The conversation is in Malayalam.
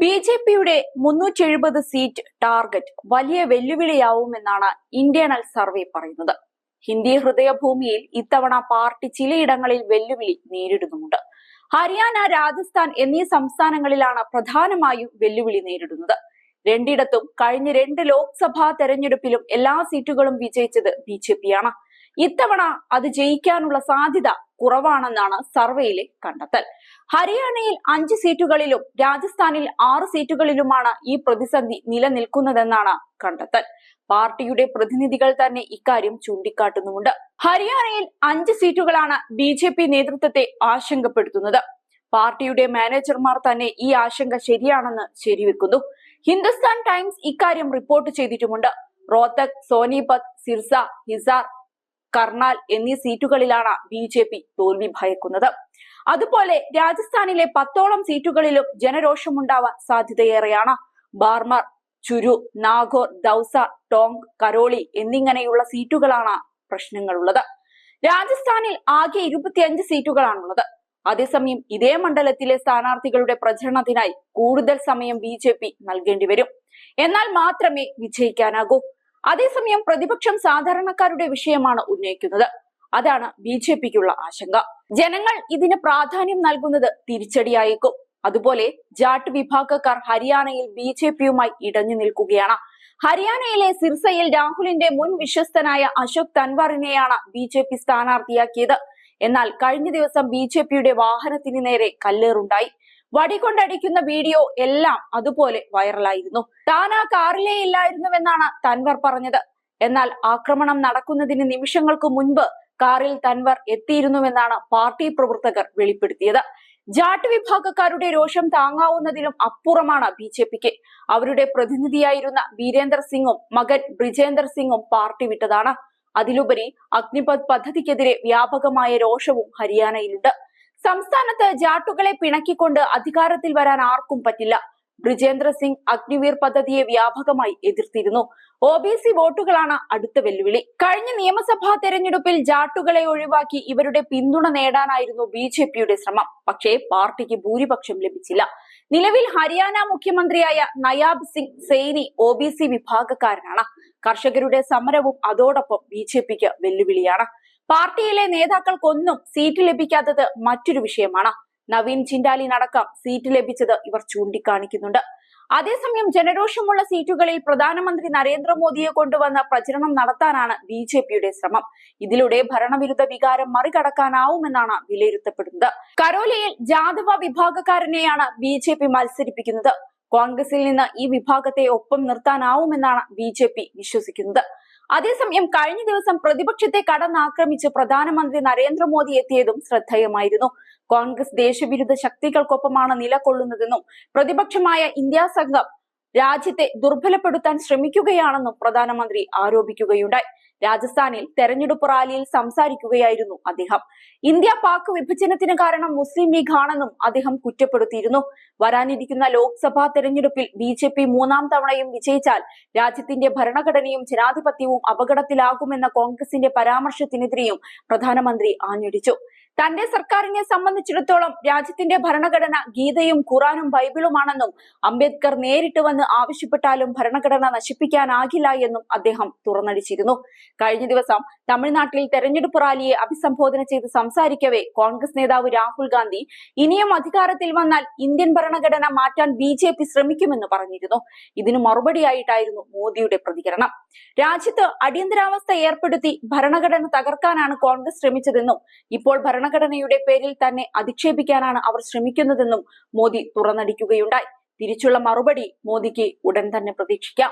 ബി.ജെ.പിയുടെ 370 സീറ്റ് ടാർഗറ്റ് വലിയ വെല്ലുവിളിയാവുമെന്നാണ് ഇന്റേണൽ സർവേ പറയുന്നത്. ഹിന്ദി ഹൃദയഭൂമിയിൽ ഇത്തവണ പാർട്ടി ചിലയിടങ്ങളിൽ വെല്ലുവിളി നേരിടുന്നുമുണ്ട്. ഹരിയാന, രാജസ്ഥാൻ എന്നീ സംസ്ഥാനങ്ങളിലാണ് പ്രധാനമായും വെല്ലുവിളി നേരിടുന്നത്. രണ്ടിടത്തും കഴിഞ്ഞ 2 ലോക്സഭാ തെരഞ്ഞെടുപ്പിലും എല്ലാ സീറ്റുകളും വിജയിച്ചത് ബി.ജെ.പിയാണ്. ഇത്തവണ അത് ജയിക്കാനുള്ള സാധ്യത കുറവാണെന്നാണ് സർവേയിലെ കണ്ടെത്തൽ. ഹരിയാനയിൽ 5 സീറ്റുകളിലും രാജസ്ഥാനിൽ 6 സീറ്റുകളിലുമാണ് ഈ പ്രതിസന്ധി നിലനിൽക്കുന്നതെന്നാണ് കണ്ടെത്തൽ. പാർട്ടിയുടെ പ്രതിനിധികൾ തന്നെ ഇക്കാര്യം ചൂണ്ടിക്കാട്ടുന്നുമുണ്ട്. ഹരിയാനയിൽ 5 സീറ്റുകളാണ് ബി.ജെ.പി നേതൃത്വത്തെ ആശങ്കപ്പെടുത്തുന്നത്. പാർട്ടിയുടെ മാനേജർമാർ തന്നെ ഈ ആശങ്ക ശരിയാണെന്ന് ശരിവെക്കുന്നു. ഹിന്ദുസ്ഥാൻ ടൈംസ് ഇക്കാര്യം റിപ്പോർട്ട് ചെയ്തിട്ടുമുണ്ട്. റോത്തക്, സോനിപത്, സിർസ, ഹിസാർ, കർണാൽ എന്നീ സീറ്റുകളിലാണ് ബി.ജെ.പി തോൽവി ഭയക്കുന്നത്. അതുപോലെ രാജസ്ഥാനിലെ 10ഓളം സീറ്റുകളിലും ജനരോഷമുണ്ടാവാൻ സാധ്യതയേറെയാണ്. ബാർമർ, ചുരു, നാഗോർ, ദൌസ, ടോങ്ക്, കരോളി എന്നിങ്ങനെയുള്ള സീറ്റുകളാണ് പ്രശ്നങ്ങളുള്ളത്. രാജസ്ഥാനിൽ ആകെ 25 സീറ്റുകളാണുള്ളത്. അതേസമയം ഇതേ മണ്ഡലത്തിലെ സ്ഥാനാർത്ഥികളുടെ പ്രചരണത്തിനായി കൂടുതൽ സമയം ബി.ജെ.പി നൽകേണ്ടി വരും. എന്നാൽ മാത്രമേ വിജയിക്കാനാകൂ. അതേസമയം പ്രതിപക്ഷം സാധാരണക്കാരുടെ വിഷയമാണ് ഉന്നയിക്കുന്നത്. അതാണ് ബി.ജെ.പിക്കുള്ള ആശങ്ക. ജനങ്ങൾ ഇതിന് പ്രാധാന്യം നൽകുന്നത് തിരിച്ചടിയായേക്കും. അതുപോലെ ജാട്ട് വിഭാഗക്കാർ ഹരിയാനയിൽ ബി.ജെ.പിയുമായി ഇടഞ്ഞു നിൽക്കുകയാണ്. ഹരിയാനയിലെ സിർസയിൽ രാഹുലിന്റെ മുൻ വിശ്വസ്തനായ അശോക് തൻവാറിനെയാണ് ബി.ജെ.പി സ്ഥാനാർത്ഥിയാക്കിയത്. എന്നാൽ കഴിഞ്ഞ ദിവസം ബി.ജെ.പിയുടെ വാഹനത്തിന് നേരെ കല്ലേറുണ്ടായി. വടികൊണ്ടടിക്കുന്ന വീഡിയോ എല്ലാം അതുപോലെ വൈറലായിരുന്നു. താൻ ആ കാറിലേ ഇല്ലായിരുന്നുവെന്നാണ് തൻവർ പറഞ്ഞത്. എന്നാൽ ആക്രമണം നടക്കുന്നതിന് നിമിഷങ്ങൾക്ക് മുൻപ് കാറിൽ തൻവർ എത്തിയിരുന്നുവെന്നാണ് പാർട്ടി പ്രവർത്തകർ വെളിപ്പെടുത്തിയത്. ജാട്ട് വിഭാഗക്കാരുടെ രോഷം താങ്ങാവുന്നതിലും അപ്പുറമാണ് ബി.ജെ.പിക്ക്. അവരുടെ പ്രതിനിധിയായിരുന്ന വീരേന്ദർ സിംഗും മകൻ ബ്രിജേന്ദർ സിംഗും പാർട്ടി വിട്ടതാണ്. അതിലുപരി അഗ്നിപത് പദ്ധതിക്കെതിരെ വ്യാപകമായ രോഷവും ഹരിയാനയിലുണ്ട്. സംസ്ഥാനത്ത് ജാട്ടുകളെ പിണക്കിക്കൊണ്ട് അധികാരത്തിൽ വരാൻ ആർക്കും പറ്റില്ല. ബ്രിജേന്ദ്ര സിംഗ് അഗ്നിവീർ പദ്ധതിയെ വ്യാപകമായി എതിർത്തിരുന്നു. ഒ.ബി.സി വോട്ടുകളാണ് അടുത്ത വെല്ലുവിളി. കഴിഞ്ഞ നിയമസഭാ തെരഞ്ഞെടുപ്പിൽ ജാട്ടുകളെ ഒഴിവാക്കി ഇവരുടെ പിന്തുണ നേടാനായിരുന്നു ബി.ജെ.പിയുടെ ശ്രമം. പക്ഷേ പാർട്ടിക്ക് ഭൂരിപക്ഷം ലഭിച്ചില്ല. നിലവിൽ ഹരിയാന മുഖ്യമന്ത്രിയായ നയാബ് സിംഗ് സെയ്നി ഒ.ബി.സി വിഭാഗക്കാരനാണ്. കർഷകരുടെ സമരവും അതോടൊപ്പം ബി.ജെ.പിക്ക് വെല്ലുവിളിയാണ്. പാർട്ടിയിലെ നേതാക്കൾക്കൊന്നും സീറ്റ് ലഭിക്കാത്തത് മറ്റൊരു വിഷയമാണ്. നവീൻ ജിൻഡാലിനടക്കം സീറ്റ് ലഭിച്ചത് ഇവർ ചൂണ്ടിക്കാണിക്കുന്നുണ്ട്. അതേസമയം ജനരോഷമുള്ള സീറ്റുകളിൽ പ്രധാനമന്ത്രി നരേന്ദ്രമോദിയെ കൊണ്ടുവന്ന പ്രചരണം നടത്താനാണ് ബി.ജെ.പിയുടെ ശ്രമം. ഇതിലൂടെ ഭരണവിരുദ്ധ വികാരം മറികടക്കാനാവുമെന്നാണ് വിലയിരുത്തപ്പെടുന്നത്. കരോലിയിൽ ജാദവ വിഭാഗക്കാരനെയാണ് ബി.ജെ.പി മത്സരിപ്പിക്കുന്നത്. കോൺഗ്രസിൽ നിന്ന് ഈ വിഭാഗത്തെ ഒപ്പം നിർത്താനാവുമെന്നാണ് ബി.ജെ.പി വിശ്വസിക്കുന്നത്. അതേസമയം കഴിഞ്ഞ ദിവസം പ്രതിപക്ഷത്തെ കടന്നാക്രമിച്ച് പ്രധാനമന്ത്രി നരേന്ദ്രമോദി എത്തിയതും ശ്രദ്ധേയമായിരുന്നു. കോൺഗ്രസ് ദേശവിരുദ്ധ ശക്തികൾക്കൊപ്പമാണ് നിലകൊള്ളുന്നതെന്നും പ്രതിപക്ഷമായ ഇന്ത്യ സംഘം രാജ്യത്തെ ദുർബലപ്പെടുത്താൻ ശ്രമിക്കുകയാണെന്നും പ്രധാനമന്ത്രി ആരോപിക്കുകയുണ്ടായി. രാജസ്ഥാനിൽ തെരഞ്ഞെടുപ്പ് റാലിയിൽ സംസാരിക്കുകയായിരുന്നു അദ്ദേഹം. ഇന്ത്യ പാക് വിഭജനത്തിന് കാരണം മുസ്ലിം ലീഗ് ആണെന്നും അദ്ദേഹം കുറ്റപ്പെടുത്തിയിരുന്നു. വരാനിരിക്കുന്ന ലോക്സഭാ തെരഞ്ഞെടുപ്പിൽ ബി.ജെ.പി 3ാം തവണയും വിജയിച്ചാൽ രാജ്യത്തിന്റെ ഭരണഘടനയും ജനാധിപത്യവും അപകടത്തിലാകുമെന്ന കോൺഗ്രസിന്റെ പരാമർശത്തിനെതിരെയും പ്രധാനമന്ത്രി ആഞ്ഞടിച്ചു. തന്റെ സർക്കാരിനെ സംബന്ധിച്ചിടത്തോളം രാജ്യത്തിന്റെ ഭരണഘടന ഗീതയും ഖുറാനും ബൈബിളുമാണെന്നും അംബേദ്കർ നേരിട്ട് വന്ന് ആവശ്യപ്പെട്ടാലും ഭരണഘടന നശിപ്പിക്കാനാകില്ല എന്നും അദ്ദേഹം തുറന്നടിച്ചിരുന്നു. കഴിഞ്ഞ ദിവസം തമിഴ്നാട്ടിൽ തെരഞ്ഞെടുപ്പ് റാലിയെ അഭിസംബോധന ചെയ്ത് സംസാരിക്കവേ കോൺഗ്രസ് നേതാവ് രാഹുൽ ഗാന്ധി ഇനിയും അധികാരത്തിൽ വന്നാൽ ഇന്ത്യൻ ഭരണഘടന മാറ്റാൻ ബി.ജെ.പി ശ്രമിക്കുമെന്ന് പറഞ്ഞിരുന്നു. ഇതിനു മറുപടിയായിട്ടായിരുന്നു മോദിയുടെ പ്രതികരണം. രാജ്യത്ത് അടിയന്തരാവസ്ഥ ഏർപ്പെടുത്തി ഭരണഘടന തകർക്കാനാണ് കോൺഗ്രസ് ശ്രമിച്ചതെന്നും ഇപ്പോൾ ഭരണഘടനയുടെ പേരിൽ തന്നെ അധിക്ഷേപിക്കാനാണ് അവർ ശ്രമിക്കുന്നതെന്നും മോദി തുറന്നടിക്കുകയുണ്ടായി. തിരിച്ചുള്ള മറുപടി മോദിക്ക് ഉടൻ തന്നെ പ്രതീക്ഷിക്കാം.